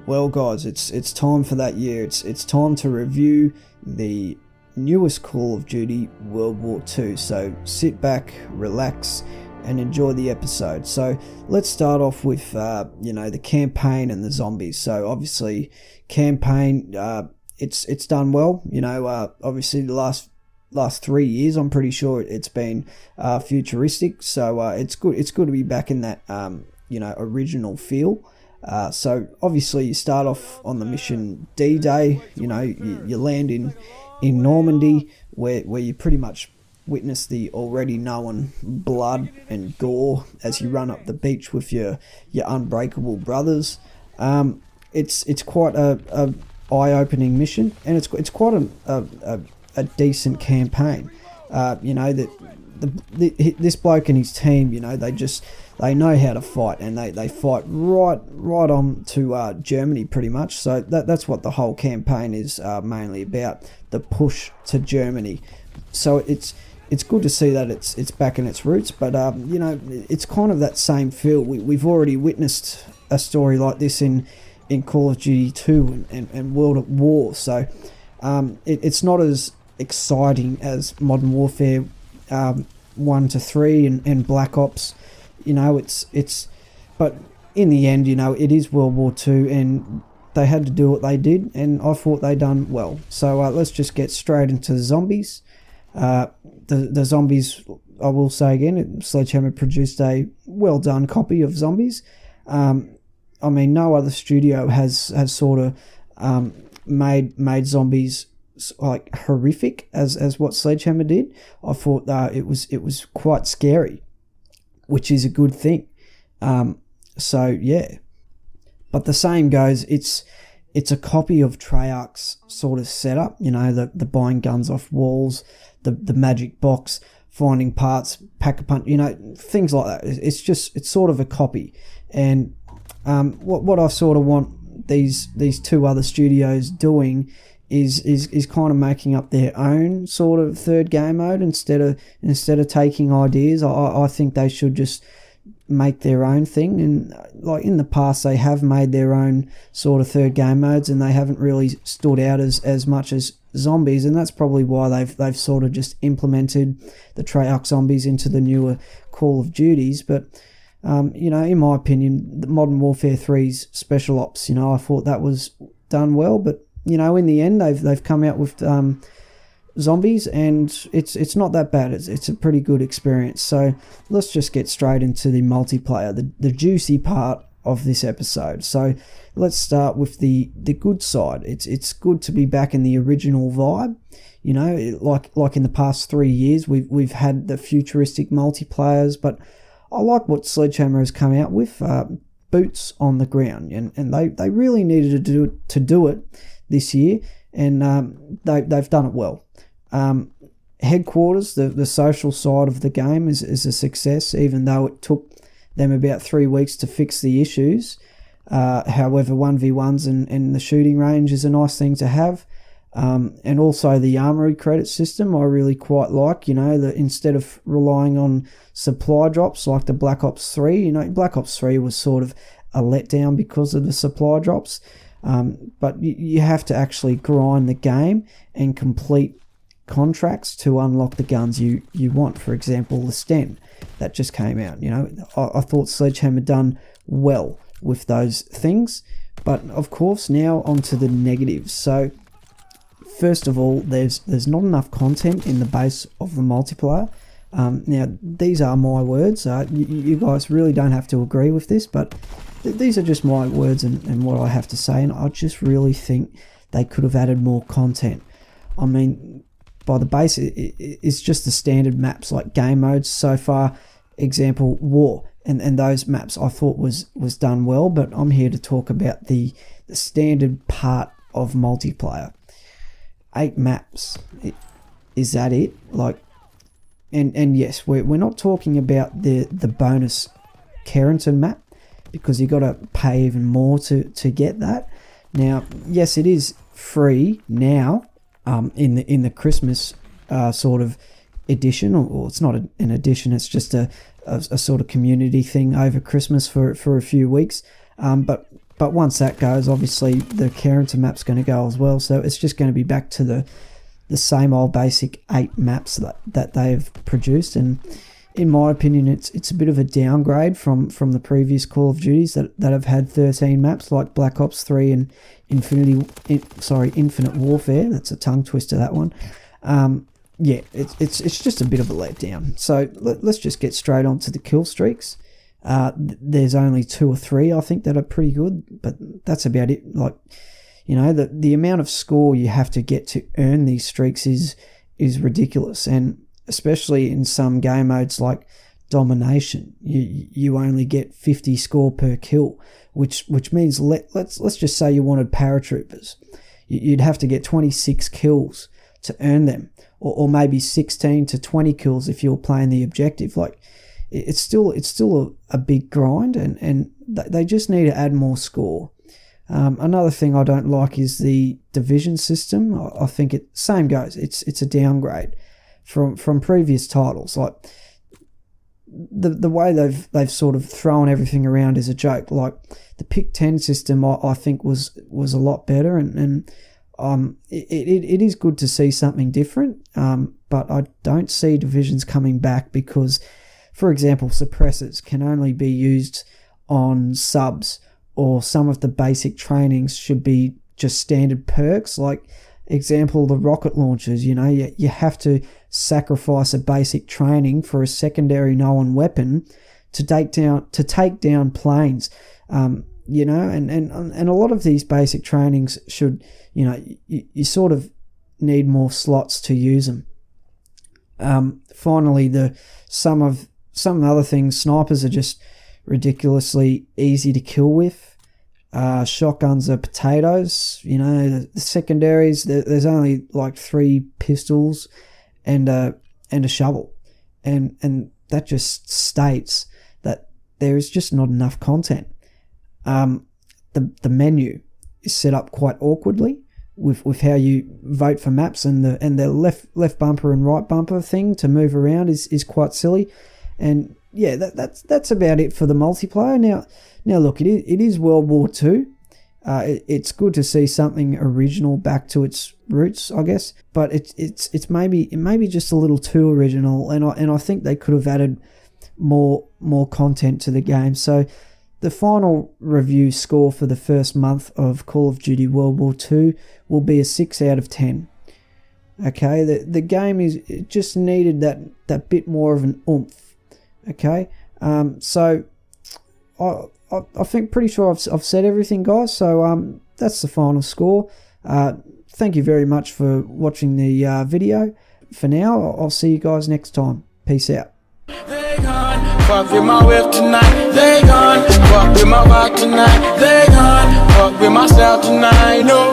Well, guys, it's time for that year. It's time to review the newest Call of Duty World War II. So sit back, relax, and enjoy the episode. So let's start off with the campaign and the zombies. So obviously, campaign it's done well. Obviously the last 3 years, I'm pretty sure it's been futuristic. So it's good. It's good to be back in that original feel. So obviously you start off on the mission D-Day. You land in Normandy, where you pretty much witness the already known blood and gore as you run up the beach with your unbreakable brothers. It's quite a eye-opening mission, and it's quite a decent campaign. This bloke and his team, they know how to fight, and they fight right on to Germany pretty much. So that's what the whole campaign is mainly about, the push to Germany. So it's good to see that it's back in its roots, but it's kind of that same feel. We've already witnessed a story like this in Call of Duty 2 and World at War. So it's not as exciting as Modern Warfare 1 to 3 and Black Ops. But in the end, it is World War II, and they had to do what they did, and I thought they done well. So let's just get straight into the zombies. The zombies, I will say again, Sledgehammer produced a well done copy of zombies. No other studio has sort of made zombies like horrific as what Sledgehammer did. I thought it was quite scary, which is a good thing. So yeah, but the same goes. It's a copy of Treyarch's sort of setup. The buying guns off walls, the magic box, finding parts, pack-a-punch. Things like that. It's sort of a copy. And what I sort of want these two other studios doing is kind of making up their own sort of third game mode instead of taking ideas. I think they should just make their own thing. And like in the past, they have made their own sort of third game modes, and they haven't really stood out as much as zombies. And that's probably why they've sort of just implemented the Treyarch zombies into the newer Call of Duties. But in my opinion, the Modern Warfare 3's Special Ops, I thought that was done well, but in the end, they've come out with zombies, and it's not that bad. It's a pretty good experience. So let's just get straight into the multiplayer, the juicy part of this episode. So let's start with the good side. It's good to be back in the original vibe. Like in the past 3 years, we've had the futuristic multiplayers, but I like what Sledgehammer has come out with. Boots on the ground, and they really needed to do it this year, and they've done it well. Headquarters, the social side of the game is a success, even though it took them about 3 weeks to fix the issues. However, 1v1s and the shooting range is a nice thing to have. And also the armory credit system I really quite like, that instead of relying on supply drops like the Black Ops 3, Black Ops 3 was sort of a letdown because of the supply drops. But you have to actually grind the game and complete contracts to unlock the guns you want. For example, the Sten that just came out. I thought Sledgehammer done well with those things. But of course, now onto the negatives. So first of all, there's not enough content in the base of the multiplayer. Now, these are my words. You guys really don't have to agree with this, but these are just my words and what I have to say, and I just really think they could have added more content. By the base, it's just the standard maps like game modes so far. Example, War, and those maps I thought was done well, but I'm here to talk about the standard part of multiplayer. 8 maps. Is that it? And yes, we're not talking about the bonus Carrington map, because you got to pay even more to get that. Now, yes, it is free now in the Christmas sort of edition, or it's not an edition, it's just a sort of community thing over Christmas for a few weeks. But But once that goes, obviously the character map's going to go as well. So it's just going to be back to the same old basic 8 maps that they've produced. And in my opinion, it's a bit of a downgrade from the previous Call of Duties that have had 13 maps, like Black Ops 3 and Infinite Warfare. That's a tongue twister, that one. Yeah, it's just a bit of a letdown. So let's just get straight on to the kill streaks. There's only 2 or 3, I think, that are pretty good, but that's about it. Like, you know, the amount of score you have to get to earn these streaks is ridiculous, and especially in some game modes like Domination, you only get 50 score per kill, which means let's just say you wanted paratroopers, you'd have to get 26 kills to earn them, or maybe 16 to 20 kills if you're playing the objective. Like, it's still a big grind, and they just need to add more score. Another thing I don't like is the division system. I think same goes. It's a downgrade from previous titles. Like, the way they've sort of thrown everything around is a joke. Like, the pick 10 system I think was a lot better, and it is good to see something different. But I don't see divisions coming back because, for example, suppressors can only be used on subs, or some of the basic trainings should be just standard perks. Like, example, the rocket launchers, you know, you have to sacrifice a basic training for a secondary known weapon to take down planes. You know, and a lot of these basic trainings should, you know, you sort of need more slots to use them. Finally, some of the other things, snipers are just ridiculously easy to kill with. Shotguns are potatoes. You know, the secondaries, there's only like 3 pistols and a shovel, and that just states that there is just not enough content. The menu is set up quite awkwardly with how you vote for maps, and the left bumper and right bumper thing to move around is quite silly. And yeah, that's about it for the multiplayer. Now look, it is World War II. It's good to see something original back to its roots, I guess. But it may be just a little too original, and I think they could have added more content to the game. So the final review score for the first month of Call of Duty World War II will be a 6 out of 10. Okay, the game it just needed that bit more of an oomph. Okay, so I think pretty sure I've said everything, guys. So that's the final score. Thank you very much for watching the video. For now, I'll see you guys next time. Peace out. They gone, fuck with my whip tonight. They gone, fuck with my vibe tonight. They gone, fuck with myself tonight. No.